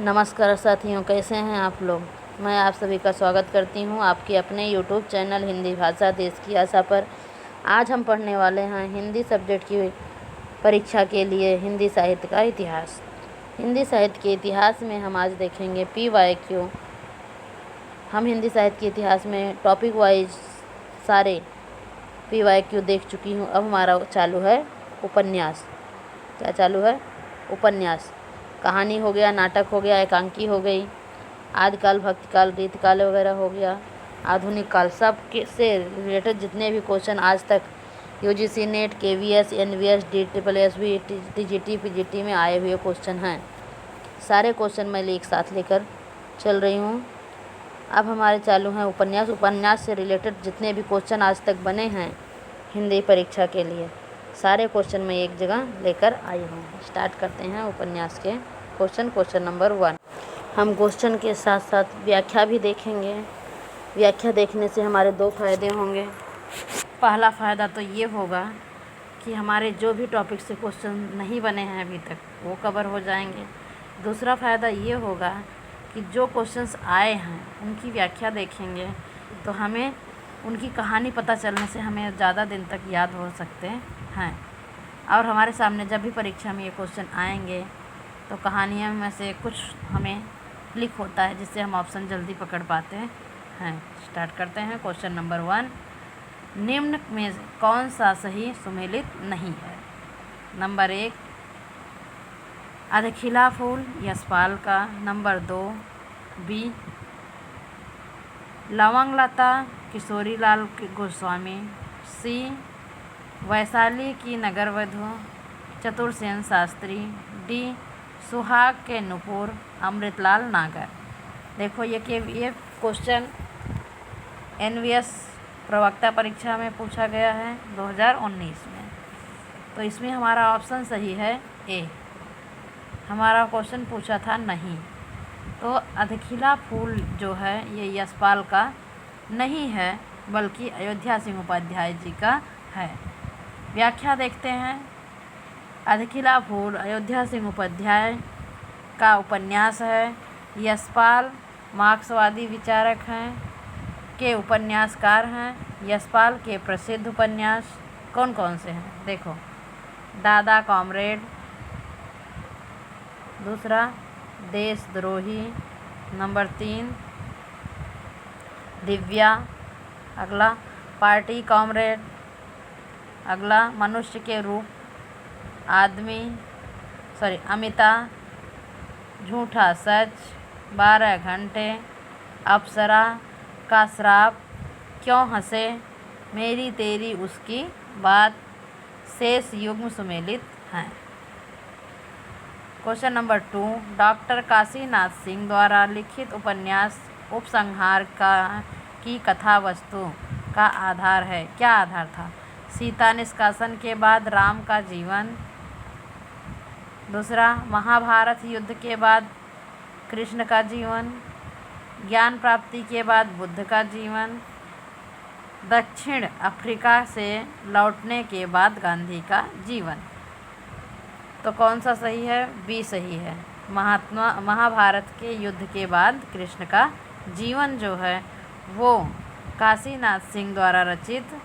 नमस्कार साथियों, कैसे हैं आप लोग। मैं आप सभी का स्वागत करती हूं आपके अपने YouTube चैनल हिंदी भाषा देश की आशा पर। आज हम पढ़ने वाले हैं हिंदी सब्जेक्ट की परीक्षा के लिए हिंदी साहित्य का इतिहास। हिंदी साहित्य के इतिहास में हम आज देखेंगे PYQ। हम हिंदी साहित्य के इतिहास में टॉपिक वाइज सारे PYQ देख चुकी हूँ। अब हमारा चालू है उपन्यास। क्या चालू है? उपन्यास। कहानी हो गया, नाटक हो गया, एकांकी हो गई, आदिकाल, भक्तिकाल, रीतकाल वगैरह हो गया, आधुनिक काल, सब के से रिलेटेड जितने भी क्वेश्चन आज तक UGC net, KVS, NVS, DSSB, TGT, PGT में आए हुए क्वेश्चन हैं, सारे क्वेश्चन मैं एक साथ लेकर चल रही हूँ। अब हमारे चालू हैं उपन्यास। उपन्यास से रिलेटेड जितने भी क्वेश्चन आज तक बने हैं हिंदी परीक्षा के लिए, सारे क्वेश्चन मैं एक जगह लेकर आई हूँ। स्टार्ट करते हैं उपन्यास के क्वेश्चन नंबर 1। हम क्वेश्चन के साथ साथ व्याख्या भी देखेंगे। व्याख्या देखने से हमारे 2 फ़ायदे होंगे। पहला फ़ायदा तो ये होगा कि हमारे जो भी टॉपिक से क्वेश्चन नहीं बने हैं अभी तक वो कवर हो जाएंगे। दूसरा फ़ायदा ये होगा कि जो क्वेश्चंस आए हैं उनकी व्याख्या देखेंगे तो हमें उनकी कहानी पता चलने से हमें ज़्यादा दिन तक याद हो सकते हैं। और हमारे सामने जब भी परीक्षा में ये क्वेश्चन आएंगे तो कहानियों में से कुछ हमें क्लिक होता है जिससे हम ऑप्शन जल्दी पकड़ पाते हैं। स्टार्ट करते हैं क्वेश्चन नंबर 1। निम्न में कौन सा सही सुमेलित नहीं है? नंबर 1 अधखिला फूल यशपाल का। Number 2 B Lavanglata Kishorilal Goswami. C Vaishali की नगरवधु चतुरसेन शास्त्री। डी सुहाग के नुपुर अमृतलाल नागर। देखो ये क्वेश्चन NVS प्रवक्ता परीक्षा में पूछा गया है 2019 में, तो इसमें हमारा ऑप्शन सही है ए। हमारा क्वेश्चन पूछा था नहीं, तो अधखिला फूल जो है ये यशपाल का नहीं है बल्कि अयोध्या सिंह उपाध्याय जी का है। व्याख्या देखते हैं। अधखिला फूल अयोध्या सिंह उपाध्याय का उपन्यास है। यशपाल मार्क्सवादी विचारक हैं के उपन्यासकार हैं। यशपाल के प्रसिद्ध उपन्यास कौन कौन से हैं? देखो, दादा कॉमरेड। दूसरा देशद्रोही। नंबर 3 दिव्या। अगला पार्टी कॉमरेड। अगला मनुष्य के रूप, अमिता, झूठा सच, 12 घंटे, अप्सरा का श्राप, क्यों हंसे, मेरी तेरी उसकी बात, शेष युग्म सुमेलित हैं। Question number 2 doctor Kashinath Singh द्वारा लिखित उपन्यास उपसंहार की कथा वस्तु का आधार है। क्या आधार था? सीता निष्कासन के बाद राम का जीवन। दूसरा महाभारत युद्ध के बाद कृष्ण का जीवन। ज्ञान प्राप्ति के बाद बुद्ध का जीवन। दक्षिण अफ्रीका से लौटने के बाद गांधी का जीवन। तो कौन सा सही है? बी सही है। महाभारत के युद्ध के बाद कृष्ण का जीवन जो है वो काशीनाथ सिंह द्वारा रचित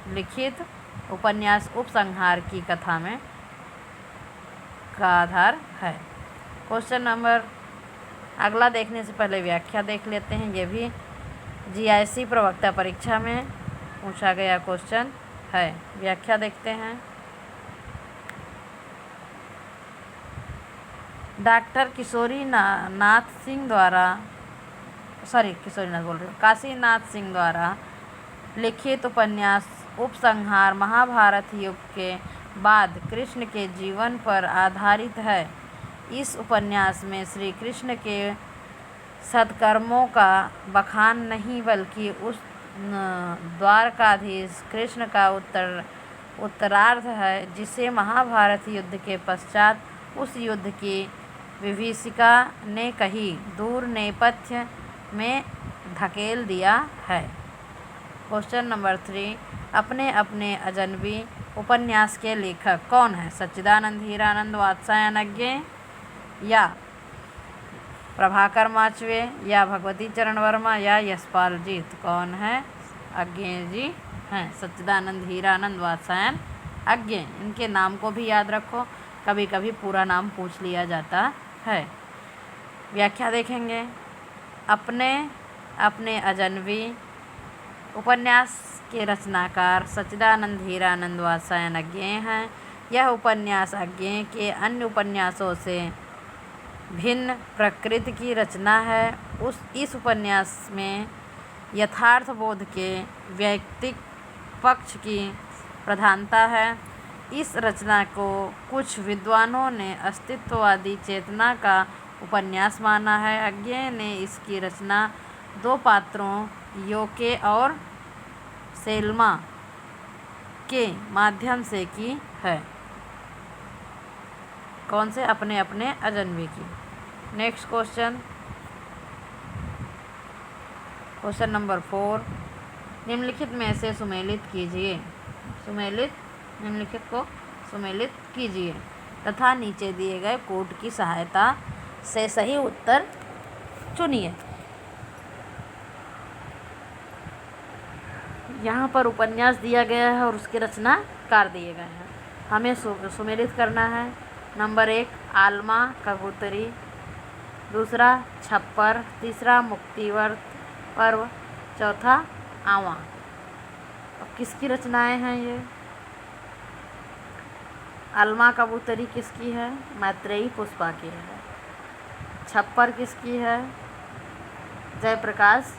लिखित उपन्यास उपसंहार की कथा में का आधार है। क्वेश्चन नंबर अगला देखने से पहले व्याख्या देख लेते हैं। ये भी GIC प्रवक्ता परीक्षा में पूछा गया क्वेश्चन है। व्याख्या देखते हैं। डॉक्टर काशीनाथ सिंह द्वारा लिखित उपन्यास उपसंहार महाभारत युग के बाद कृष्ण के जीवन पर आधारित है। इस उपन्यास में श्री कृष्ण के सत्कर्मों का बखान नहीं बल्कि उस द्वारकाधीश कृष्ण का उत्तरार्ध है जिसे महाभारत युद्ध के पश्चात उस युद्ध की विभीषिका ने कहीं दूर नेपथ्य में धकेल दिया है। क्वेश्चन नंबर 3 अपने अपने अजनबी उपन्यास के लेखक कौन है? सच्चिदानंद, हीरानंद, वात्स्यायन या प्रभाकर माचवे या भगवती चरण वर्मा या यशपाल जीत? कौन है? अज्ञेय जी हैं। सच्चिदानंद हीरानंद वात्सायन अज्ञेय। इनके नाम को भी याद रखो, कभी कभी पूरा नाम पूछ लिया जाता है। व्याख्या देखेंगे। अपने अपने अजनबी उपन्यास के रचनाकार सच्चिदानंद हीरानंद वात्सायन अज्ञेय हैं। यह उपन्यास अज्ञेय के अन्य उपन्यासों से भिन्न प्रकृति की रचना है। इस उपन्यास में यथार्थ बोध के वैयक्तिक पक्ष की प्रधानता है। इस रचना को कुछ विद्वानों ने अस्तित्ववादी चेतना का उपन्यास माना है। अज्ञेय ने इसकी रचना दो पात्रों योके और सेल्मा के माध्यम से की है। कौन से? अपने अपने अजनबी की। Next question number 4। निम्नलिखित में से सुमेलित कीजिए। निम्नलिखित को सुमेलित कीजिए तथा नीचे दिए गए कोड की सहायता से सही उत्तर चुनिए। यहाँ पर उपन्यास दिया गया है और उसके रचनाकार दिए गए हैं। हमें सुमेलित करना है। नंबर 1 आलमा कबूतरी, दूसरा छप्पर, तीसरा मुक्तिवर्त पर्व, चौथा आवा। अब किसकी रचनाएं हैं ये? आलमा कबूतरी किसकी है? मैत्रेयी पुष्पा की है। छप्पर किसकी है? जयप्रकाश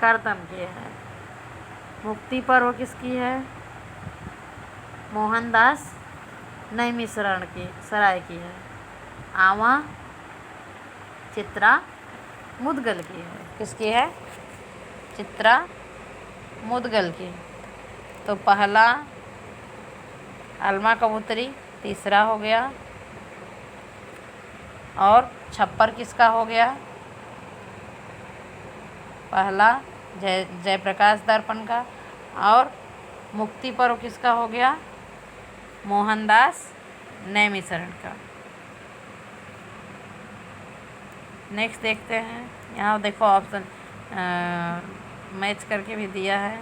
कर्दम की है। मुक्ति पर्व किसकी है? मोहनदास नैमिषारण की सराय की है। आवा चित्रा मुदगल की है। किसकी है? चित्रा मुदगल की। तो पहला आलमा कबूतरी, तीसरा हो गया, और छप्पर किसका हो गया? पहला जयप्रकाश दर्पण का, और मुक्ति पर्व किसका हो गया? मोहनदास नैमिषारण का। नेक्स्ट देखते हैं। यहाँ देखो ऑप्शन मैच करके भी दिया है।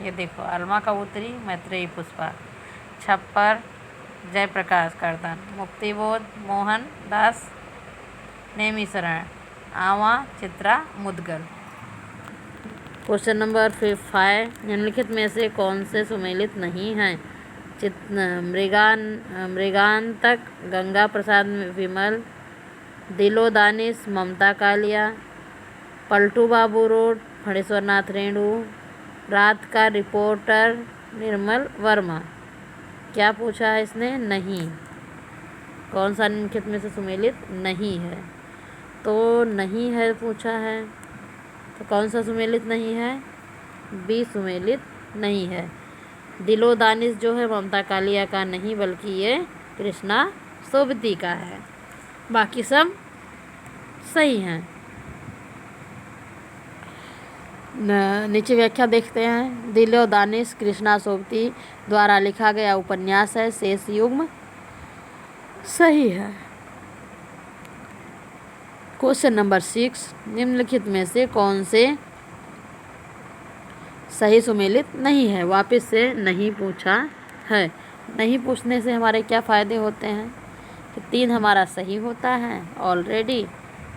ये देखो आलमा कबूतरी मैत्रेयी पुष्पा, छप्पर जयप्रकाश कर्दम, मुक्तिबोध मोहन दास नैमिषारण, आवा चित्रा मुदगल। Question number 5। निम्नलिखित में से कौन से सुमेलित नहीं हैं? मृगांतक गंगा प्रसाद विमल, दिलो दानिश ममता कालिया, पलटू बाबू रोड फणेश्वर नाथ रेणु, रात का रिपोर्टर निर्मल वर्मा। क्या पूछा है इसने? नहीं। कौन सा निम्नलिखित में से सुमेलित नहीं है? तो नहीं है पूछा है, तो कौन सा सुमेलित नहीं है? बी सुमेलित नहीं है। दिलो दानिश जो है ममता कालिया का नहीं, बल्कि ये कृष्णा सोबती का है। बाकी सब सही हैं। नीचे व्याख्या देखते हैं। दिलो दानिश कृष्णा सोबती द्वारा लिखा गया उपन्यास है। शेष युग्म सही है। Question number 6। निम्नलिखित में से कौन से सही सुमेलित नहीं है? वापस से नहीं पूछा है। नहीं पूछने से हमारे क्या फ़ायदे होते हैं कि 3 हमारा सही होता है ऑलरेडी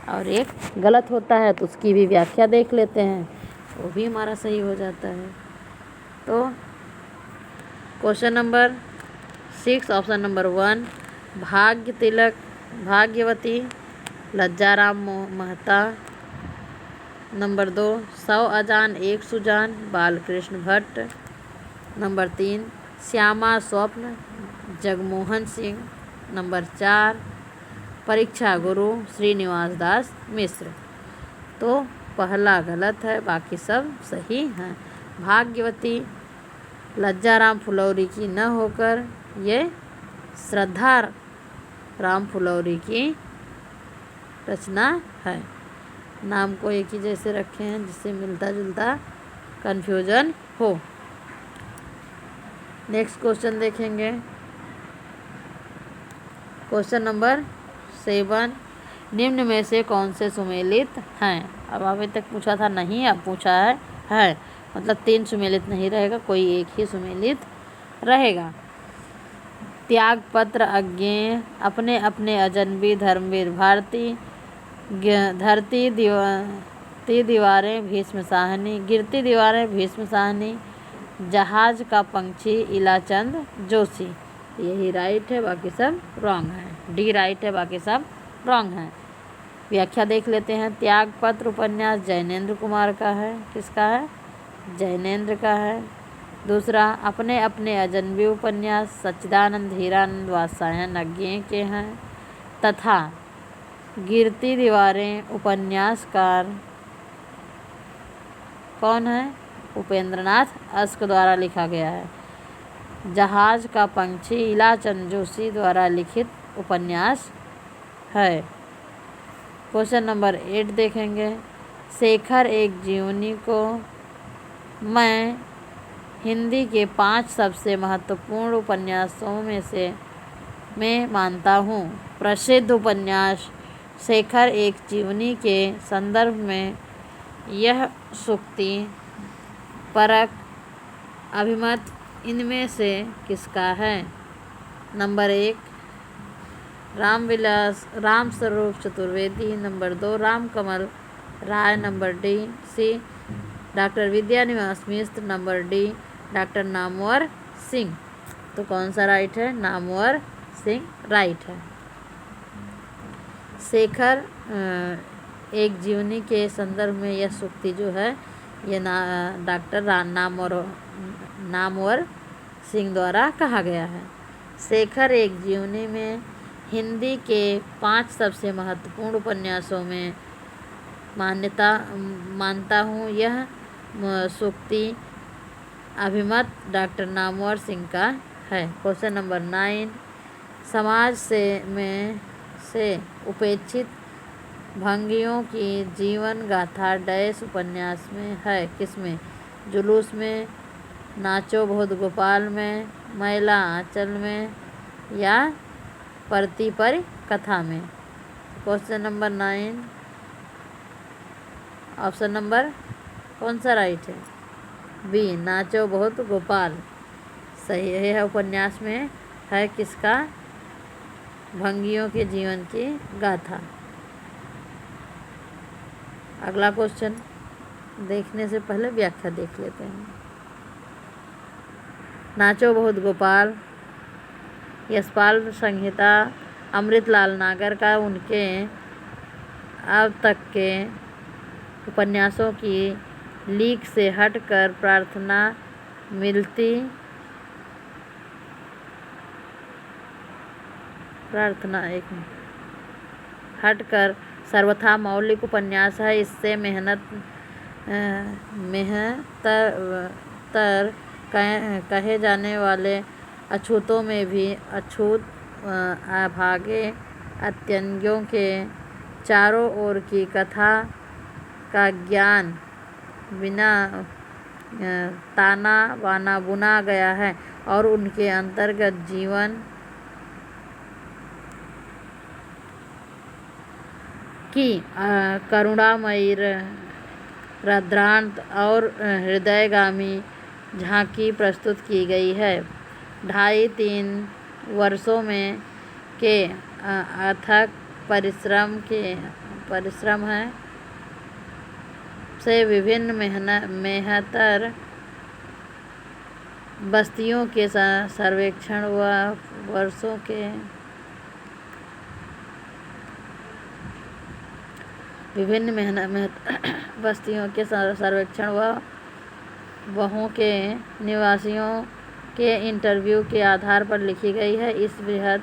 और 1 गलत होता है, तो उसकी भी व्याख्या देख लेते हैं, वो भी हमारा सही हो जाता है। तो क्वेश्चन नंबर 6 ऑप्शन नंबर 1 भाग्य तिलक भाग्यवती लज्जाराम महता। नंबर 2 100 अजान एक सुजान बालकृष्ण भट्ट। नंबर 3 श्यामा स्वप्न जगमोहन सिंह। नंबर 4 परीक्षा गुरु श्रीनिवास दास मिश्र। तो पहला गलत है, बाकी सब सही हैं। भाग्यवती लज्जाराम फुलौरी की न होकर ये श्रद्धा राम फुलौरी की रचना है। नाम को एक ही जैसे रखे हैं जिससे मिलता जुलता कन्फ्यूजन हो। नेक्स्ट क्वेश्चन देखेंगे। क्वेश्चन नंबर 7, निम्न में से कौन से सुमेलित हैं? अब अभी तक पूछा था नहीं, अब पूछा है। मतलब 3 सुमेलित नहीं रहेगा, कोई एक ही सुमेलित रहेगा। त्यागपत्र, अज्ञेय, अपने अपने अजनबी, धर्मवीर, भारती, धरती दीवारें, भीष्म साहनी, गिरती दीवारें, भीष्म साहनी, जहाज का पंछी, इलाचंद जोशी। यही राइट है, बाकी सब रॉन्ग है। डी राइट है, बाकी सब रॉन्ग है। व्याख्या देख लेते हैं। त्यागपत्र उपन्यास जैनेन्द्र कुमार का है। किसका है? जैनेन्द्र का है। दूसरा, अपने अपने अजनबी उपन्यास सच्चिदानंद हीरानंद वात्स्यायन अज्ञेय के हैं। तथा गिरती दीवारें उपन्यासकार कौन है? उपेंद्रनाथ अश्क द्वारा लिखा गया है। जहाज का पंछी इलाचंद जोशी द्वारा लिखित उपन्यास है। क्वेश्चन नंबर 8 देखेंगे। शेखर एक जीवनी को मैं हिंदी के 5 सबसे महत्वपूर्ण उपन्यासों में से मानता हूँ। प्रसिद्ध उपन्यास शेखर एक जीवनी के संदर्भ में यह सूक्ति परक अभिमत इनमें से किसका है? Number 1 Ram Swaroop Chaturvedi. Number 2 Ramkamal Rai. Number C doctor Vidyaniwas Mishra. Number D doctor Namvar Singh. तो कौन सा राइट है? नामवर सिंह राइट है। शेखर एक जीवनी के संदर्भ में यह सूक्ति जो है ये डॉक्टर नामवर सिंह द्वारा कहा गया है। शेखर एक जीवनी में हिंदी के 5 सबसे महत्वपूर्ण उपन्यासों में मानता हूँ। यह सूक्ति अभिमत डॉक्टर नामवर सिंह का है। क्वेश्चन नंबर 9 समाज से उपेक्षित भंगियों की जीवन गाथा डैश उपन्यास में है? किसमें? जुलूस में, नाचो बहुत गोपाल में, मैला आंचल में या परती पर कथा में? क्वेश्चन नंबर 9 ऑप्शन नंबर कौन सा राइट है? बी नाचो बहुत गोपाल सही है। उपन्यास में है किसका? भंगियों के जीवन की गाथा। अगला क्वेश्चन देखने से पहले व्याख्या देख लेते हैं। नाचो बहुत गोपाल यशपाल संहिता अमृतलाल नागर का उनके अब तक के उपन्यासों की लीक से हटकर हटकर सर्वथा मौलिक उपन्यास है। इससे मेहतर कहे जाने वाले अछूतों में भी अछूत अभागे अत्यंगियों के चारों ओर की कथा का ज्ञान बिना ताना बाना बुना गया है और उनके अंतर्गत जीवन की करुणामयी रद्रांत और हृदयगामी झांकी प्रस्तुत की गई है। 2.5-3 वर्षों में के अथक परिश्रम है से विभिन्न मेहतर बस्तियों के सर्वेक्षण व वर्षों के बस्तियों के सर्वेक्षण व वहाँ के निवासियों के इंटरव्यू के आधार पर लिखी गई है। इस बृहद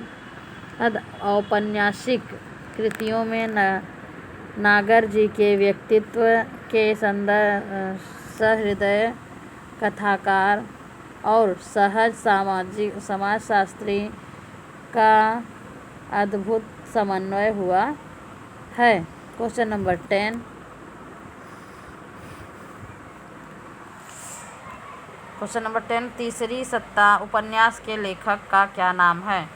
औपन्यासिक कृतियों में नागर जी के व्यक्तित्व के सहृदय कथाकार और सहज समाजशास्त्री का अद्भुत समन्वय हुआ है। क्वेश्चन नंबर 10 तीसरी सत्ता उपन्यास के लेखक का क्या नाम है?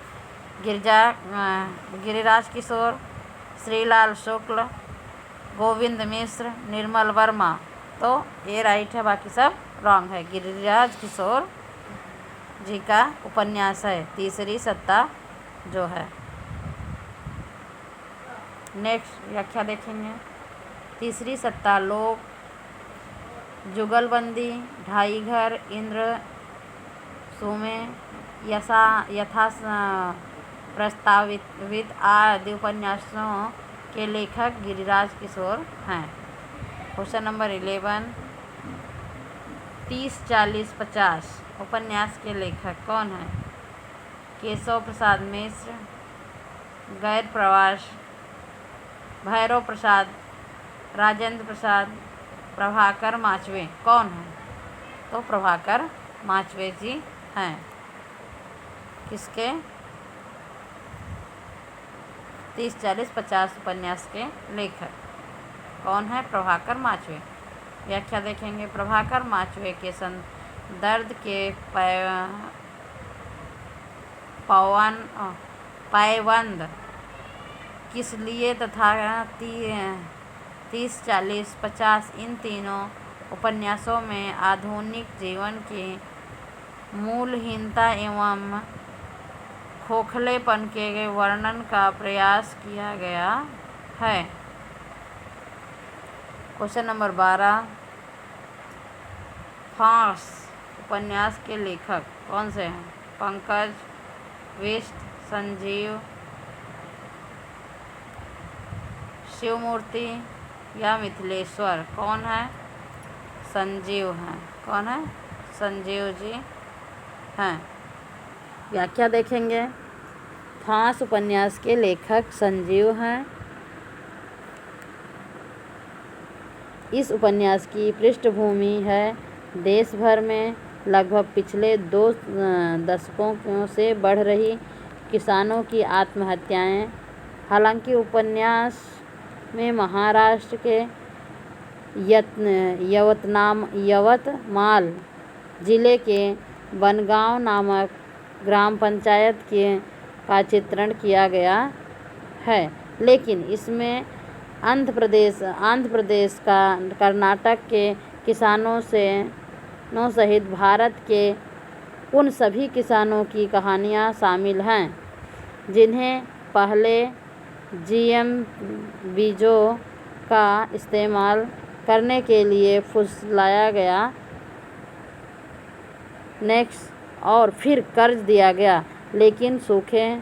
गिरिराज किशोर, श्रीलाल शुक्ल, गोविंद मिश्र, निर्मल वर्मा। तो ये राइट है, बाकी सब रॉन्ग है। गिरिराज किशोर जी का उपन्यास है तीसरी सत्ता जो है। नेक्स्ट व्याख्या देखेंगे। तीसरी सत्ता लोक, जुगलबंदी, ढाई घर, इंद्र सुमे, यथा प्रस्तावित आदि उपन्यासों के लेखक गिरिराज किशोर हैं। क्वेश्चन नंबर 11, 30, 40, 50 उपन्यास के लेखक कौन हैं? केशव प्रसाद मिश्र, गैर प्रवास, भैरव प्रसाद, राजेंद्र प्रसाद, प्रभाकर माचवे। कौन है? तो प्रभाकर माचवे जी हैं। किसके? 30, 40, 50 उपन्यास के लेखक कौन है? प्रभाकर माचवे। व्याख्या देखेंगे। प्रभाकर माचवे के दर्द के पायबंद किस लिए तथा 30, 40, 50 इन तीनों उपन्यासों में आधुनिक जीवन की मूल्यहीनता एवं खोखलेपन के वर्णन का प्रयास किया गया है। क्वेश्चन नंबर 12, फांस उपन्यास के लेखक कौन से हैं? पंकज, विष्ट, संजीव, शिवमूर्ति या मिथिलेश्वर। कौन है? संजीव हैं। कौन है? संजीव जी हैं। व्याख्या देखेंगे। फांस उपन्यास के लेखक संजीव हैं। इस उपन्यास की पृष्ठभूमि है देश भर में लगभग पिछले 2 दशकों से बढ़ रही किसानों की आत्महत्याएं। हालांकि उपन्यास में महाराष्ट्र के यवतमाल जिले के बनगांव नामक ग्राम पंचायत का चित्रण किया गया है, लेकिन इसमें आंध्र प्रदेश का कर्नाटक के किसानों सहित भारत के उन सभी किसानों की कहानियाँ शामिल हैं जिन्हें पहले जीएम बीजों का इस्तेमाल करने के लिए फुसलाया गया और फिर कर्ज दिया गया, लेकिन सूखे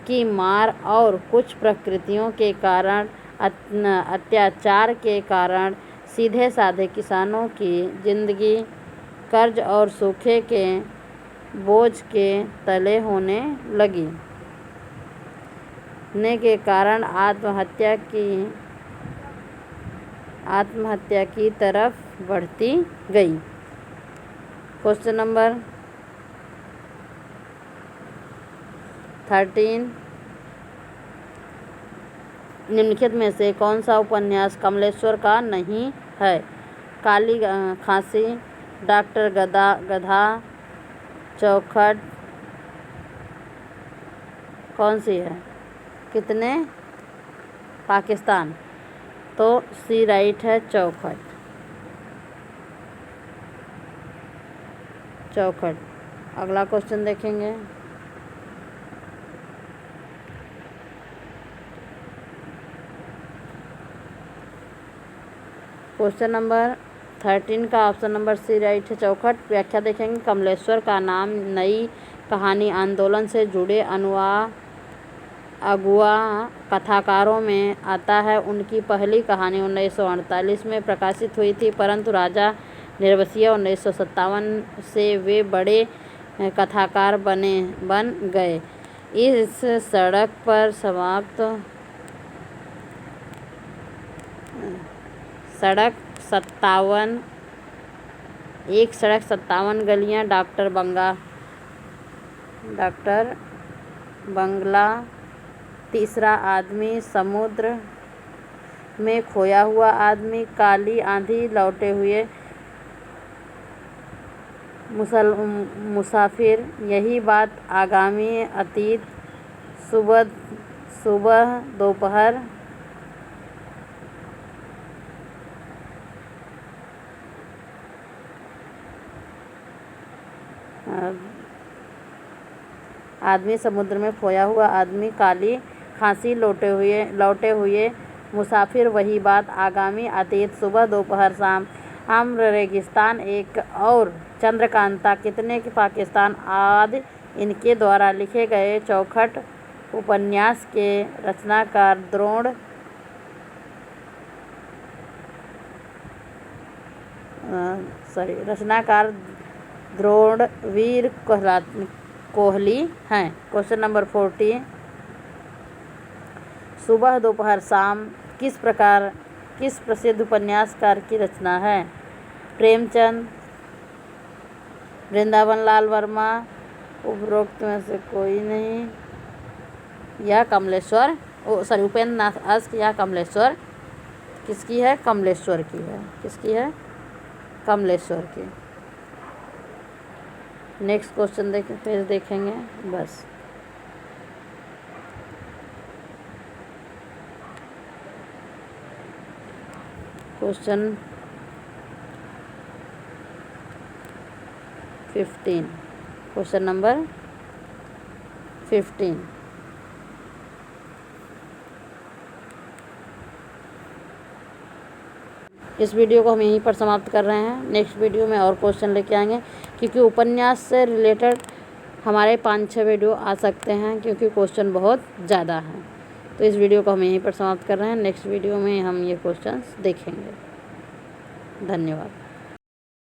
की मार और कुछ प्रकृतियों के कारण अत्याचार के कारण सीधे साधे किसानों की जिंदगी कर्ज और सूखे के बोझ के तले होने लगी के कारण आत्महत्या की तरफ बढ़ती गई। क्वेश्चन नंबर 13, निम्नलिखित में से कौन सा उपन्यास कमलेश्वर का नहीं है? काली खांसी, डॉक्टर गधा, चौखट। कौन सी है? कितने? पाकिस्तान। तो सी राइट है, चौखट। अगला क्वेश्चन देखेंगे। क्वेश्चन नंबर 13 का ऑप्शन नंबर सी राइट है, चौखट। व्याख्या देखेंगे। कमलेश्वर का नाम नई कहानी आंदोलन से जुड़े अगुआ कथाकारों में आता है। उनकी पहली कहानी 1948 में प्रकाशित हुई थी, परंतु राजा निर्वसिया 1957 से वे बड़े कथाकार बन गए। इस सड़क 57 गलियां डॉक्टर बंगला, तीसरा आदमी, समुद्र में खोया हुआ आदमी, काली आंधी, लौटे हुए मुसाफिर, यही बात आगामी, अतीत, सुबह सुबह, दोपहर, आदमी, समुद्र में खोया हुआ आदमी, काली खांसी, लौटे हुए मुसाफिर, वही बात आगामी, अतीत, सुबह, दोपहर, शाम, आम्र, रेगिस्तान, एक और, चंद्रकांता, कितने के पाकिस्तान आदि इनके द्वारा लिखे गए चौखट उपन्यास के रचनाकार द्रोणवीर कोहली हैं। क्वेश्चन नंबर 40, सुबह, दोपहर, शाम किस प्रसिद्ध उपन्यासकार की रचना है? प्रेमचंद, वृंदावन लाल वर्मा, उपरोक्त में से कोई नहीं, या कमलेश्वर उपेंद्र नाथ अस्क या कमलेश्वर। किसकी है? कमलेश्वर की है। किसकी है? कमलेश्वर की। नेक्स्ट क्वेश्चन फिर देखेंगे बस। क्वेश्चन 15, क्वेश्चन नंबर 15, इस वीडियो को हम यहीं पर समाप्त कर रहे हैं। नेक्स्ट वीडियो में और क्वेश्चन लेके आएंगे, क्योंकि उपन्यास से रिलेटेड हमारे 5-6 वीडियो आ सकते हैं, क्योंकि क्वेश्चन बहुत ज़्यादा हैं। तो इस वीडियो को हम यहीं पर समाप्त कर रहे हैं। नेक्स्ट वीडियो में हम ये क्वेश्चंस देखेंगे। धन्यवाद।